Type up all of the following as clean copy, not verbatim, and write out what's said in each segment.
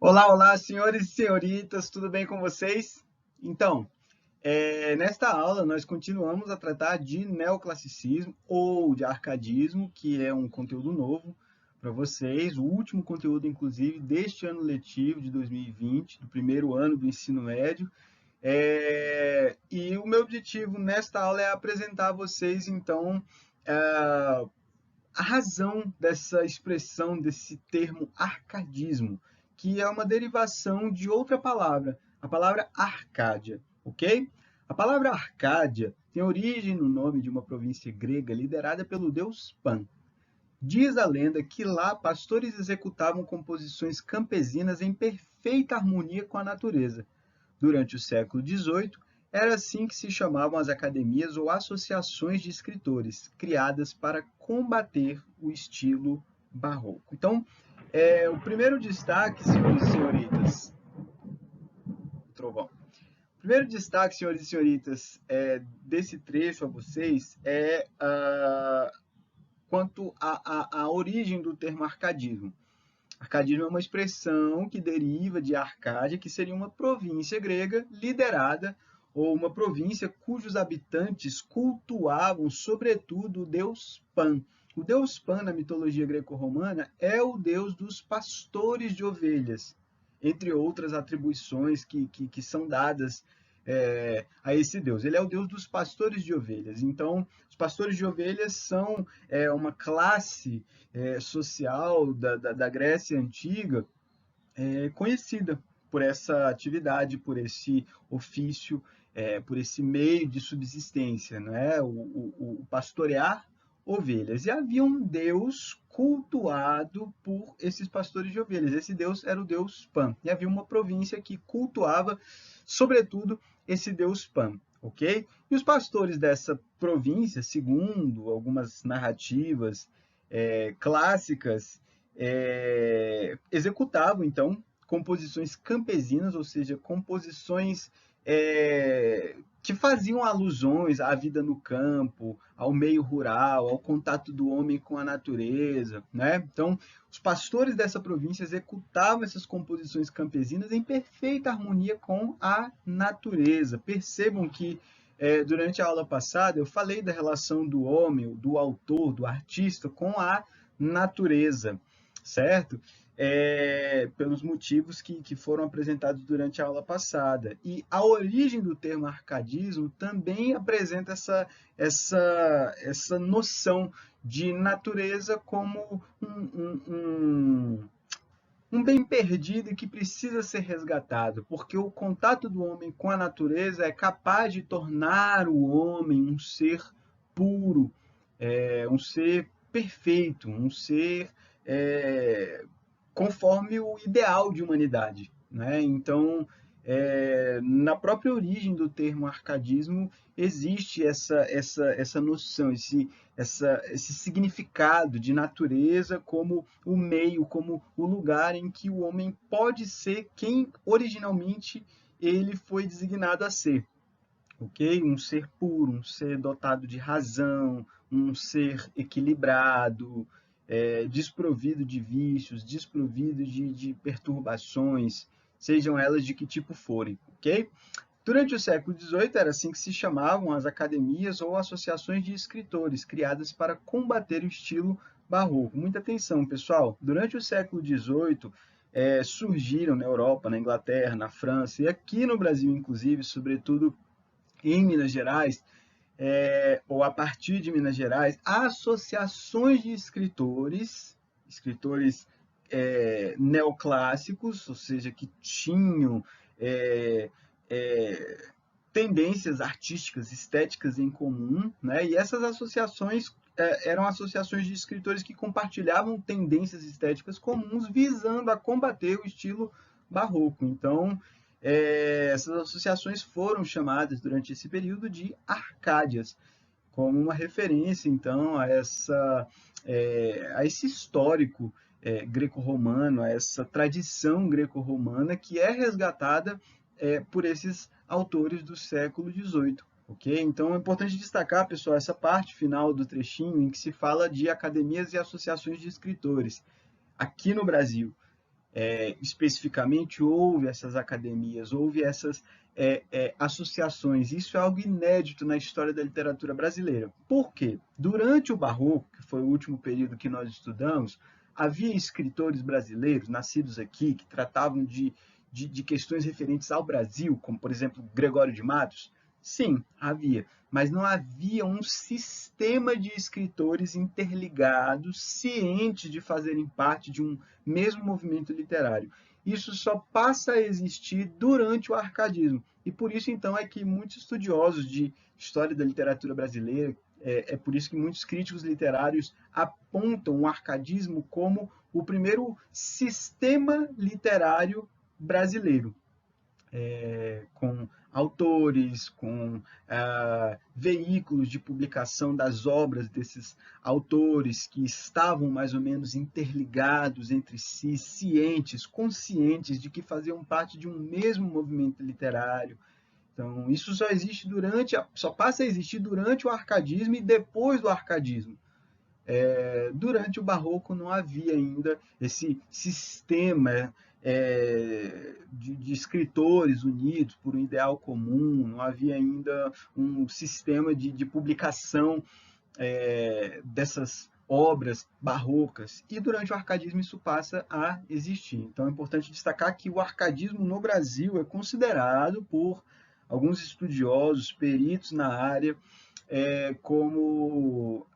Olá, olá, senhores e senhoritas, tudo bem com vocês? Então, nesta aula nós continuamos a tratar de neoclassicismo ou de arcadismo, que é um conteúdo novo para vocês, o último conteúdo, inclusive, deste ano letivo de 2020, do primeiro ano do ensino médio. E o meu objetivo nesta aula é apresentar a vocês, então, a razão dessa expressão, desse termo arcadismo, que é uma derivação de outra palavra, a palavra Arcádia, ok? A palavra Arcádia tem origem no nome de uma província grega liderada pelo deus Pan. Diz a lenda que lá pastores executavam composições campesinas em perfeita harmonia com a natureza. Durante o século XVIII, era assim que se chamavam as academias ou associações de escritores, criadas para combater o estilo barroco. Então, o primeiro destaque, senhores e senhoritas, trovão. O primeiro destaque, senhores e senhoritas, desse trecho a vocês é quanto à origem do termo arcadismo. Arcadismo é uma expressão que deriva de Arcádia, que seria uma província grega liderada, ou uma província cujos habitantes cultuavam, sobretudo, o deus Pan. O deus Pan, na mitologia greco-romana, é o deus dos pastores de ovelhas, entre outras atribuições que são dadas a esse deus. Ele é o deus dos pastores de ovelhas. Então, os pastores de ovelhas são uma classe social da Grécia Antiga conhecida por essa atividade, por esse ofício, por esse meio de subsistência, né? O pastorear ovelhas. E havia um deus cultuado por esses pastores de ovelhas. Esse deus era o deus Pan. E havia uma província que cultuava, sobretudo, esse deus Pan. Ok? E os pastores dessa província, segundo algumas narrativas clássicas, executavam, então, composições campesinas, ou seja, composições que faziam alusões à vida no campo, ao meio rural, ao contato do homem com a natureza, né? Então, os pastores dessa província executavam essas composições campesinas em perfeita harmonia com a natureza. Percebam que durante a aula passada eu falei da relação do homem, do autor, do artista com a natureza, certo? Pelos motivos que foram apresentados durante a aula passada. E a origem do termo arcadismo também apresenta essa noção de natureza como um bem perdido e que precisa ser resgatado, porque o contato do homem com a natureza é capaz de tornar o homem um ser puro, um ser perfeito, um ser conforme o ideal de humanidade, né? Então, na própria origem do termo arcadismo existe essa noção, esse significado de natureza como o meio, como o lugar em que o homem pode ser quem originalmente ele foi designado a ser, ok? Um ser puro, um ser dotado de razão, um ser equilibrado, desprovido de vícios, desprovido de perturbações, sejam elas de que tipo forem, ok? Durante o século XVIII, era assim que se chamavam as academias ou associações de escritores, criadas para combater o estilo barroco. Muita atenção, pessoal. Durante o século XVIII, surgiram na Europa, na Inglaterra, na França e aqui no Brasil, inclusive, sobretudo em Minas Gerais, ou a partir de Minas Gerais, associações de escritores neoclássicos, ou seja, que tinham tendências artísticas, estéticas em comum, né? E essas associações eram associações de escritores que compartilhavam tendências estéticas comuns, visando a combater o estilo barroco. Então, essas associações foram chamadas durante esse período de Arcádias, como uma referência, então, a esse histórico greco-romano, a essa tradição greco-romana que é resgatada por esses autores do século XVIII. Ok? Então é importante destacar, pessoal, essa parte final do trechinho em que se fala de academias e associações de escritores aqui no Brasil. especificamente houve essas academias, houve essas associações. Isso é algo inédito na história da literatura brasileira. Por quê? Durante o Barroco, que foi o último período que nós estudamos, havia escritores brasileiros nascidos aqui que tratavam de questões referentes ao Brasil, como, por exemplo, Gregório de Matos? Sim, havia, mas não havia um sistema de escritores interligados, cientes de fazerem parte de um mesmo movimento literário. Isso só passa a existir durante o arcadismo. E por isso, então, é que muitos estudiosos de história da literatura brasileira, por isso que muitos críticos literários apontam o arcadismo como o primeiro sistema literário brasileiro, com autores, com veículos de publicação das obras desses autores que estavam mais ou menos interligados entre si, cientes, conscientes de que faziam parte de um mesmo movimento literário. Então, isso só passa a existir durante o arcadismo e depois do arcadismo. Durante o Barroco não havia ainda esse sistema de escritores unidos por um ideal comum, não havia ainda um sistema de publicação dessas obras barrocas. E durante o arcadismo isso passa a existir. Então é importante destacar que o arcadismo no Brasil é considerado por alguns estudiosos, peritos na área, como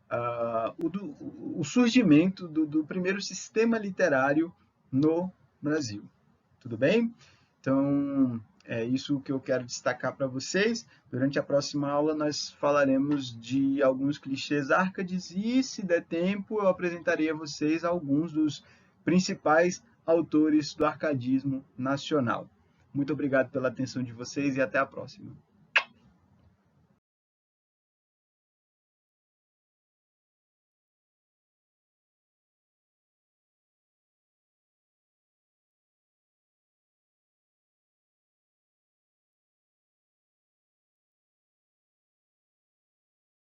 o surgimento do primeiro sistema literário no Brasil. Tudo bem? Então, é isso que eu quero destacar para vocês. Durante a próxima aula, nós falaremos de alguns clichês árcades e, se der tempo, eu apresentarei a vocês alguns dos principais autores do arcadismo nacional. Muito obrigado pela atenção de vocês e até a próxima.